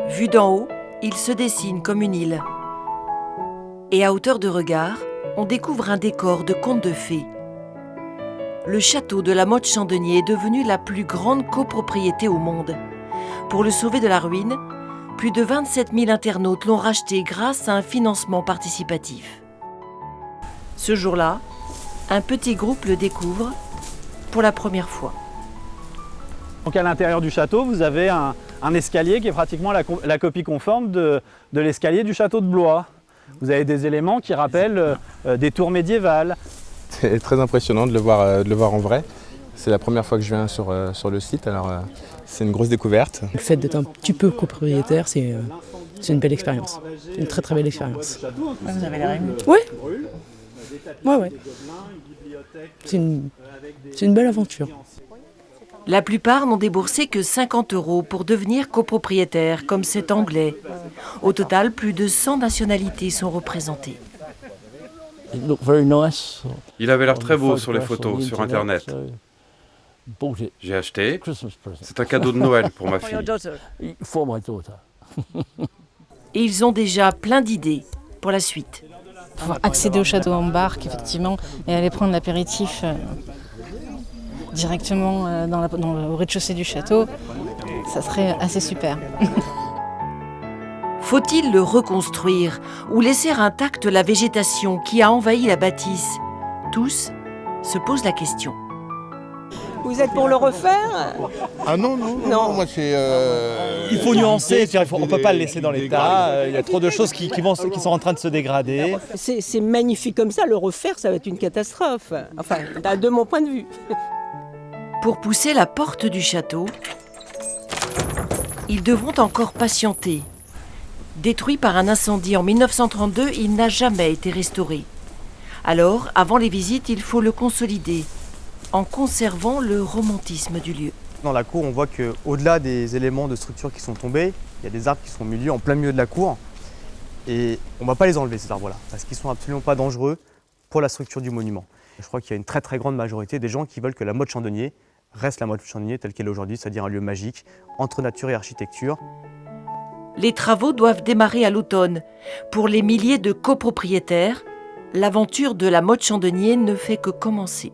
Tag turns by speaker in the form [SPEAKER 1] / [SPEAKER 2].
[SPEAKER 1] Vu d'en haut, il se dessine comme une île. Et à hauteur de regard, on découvre un décor de conte de fées. Le château de la Motte-Chandelier est devenu la plus grande copropriété au monde. Pour le sauver de la ruine, plus de 27 000 internautes l'ont racheté grâce à un financement participatif. Ce jour-là, un petit groupe le découvre pour la première fois.
[SPEAKER 2] Donc à l'intérieur du château, vous avez un escalier qui est pratiquement la copie conforme de l'escalier du château de Blois. Vous avez des éléments qui rappellent des tours médiévales.
[SPEAKER 3] C'est très impressionnant de le voir en vrai. C'est la première fois que je viens sur le site, alors c'est une grosse découverte.
[SPEAKER 4] Le fait d'être un petit peu copropriétaire, c'est une belle expérience. Une très très belle expérience.
[SPEAKER 5] Vous avez l'air ému.
[SPEAKER 4] Oui. Ouais. C'est une belle aventure.
[SPEAKER 1] La plupart n'ont déboursé que 50 € pour devenir copropriétaire, comme cet Anglais. Au total, plus de 100 nationalités sont représentées.
[SPEAKER 6] Il avait l'air très beau sur les photos, sur Internet. J'ai acheté. C'est un cadeau de Noël pour ma fille.
[SPEAKER 1] Et ils ont déjà plein d'idées pour la suite.
[SPEAKER 5] Pouvoir accéder au château en barque, effectivement, et aller prendre l'apéritif directement au rez-de-chaussée du château, ça serait assez super.
[SPEAKER 1] Faut-il le reconstruire ou laisser intacte la végétation qui a envahi la bâtisse? Tous se posent la question.
[SPEAKER 7] Vous êtes pour le refaire?
[SPEAKER 8] Ah non, moi c'est...
[SPEAKER 9] Il faut nuancer, on ne peut pas le laisser dans l'état, il y a trop de choses qui sont en train de se dégrader.
[SPEAKER 7] C'est magnifique comme ça, le refaire ça va être une catastrophe, enfin de mon point de vue.
[SPEAKER 1] Pour pousser la porte du château, ils devront encore patienter. Détruit par un incendie en 1932, il n'a jamais été restauré. Alors, avant les visites, il faut le consolider, en conservant le romantisme du lieu.
[SPEAKER 10] Dans la cour, on voit qu'au-delà des éléments de structure qui sont tombés, il y a des arbres qui sont au milieu, en plein milieu de la cour. Et on ne va pas les enlever, ces arbres-là, parce qu'ils ne sont absolument pas dangereux pour la structure du monument. Je crois qu'il y a une très très grande majorité des gens qui veulent que la Motte-Chandelier reste la Motte-Chandelier telle qu'elle est aujourd'hui, c'est-à-dire un lieu magique entre nature et architecture.
[SPEAKER 1] Les travaux doivent démarrer à l'automne. Pour les milliers de copropriétaires, l'aventure de la Motte-Chandelier ne fait que commencer.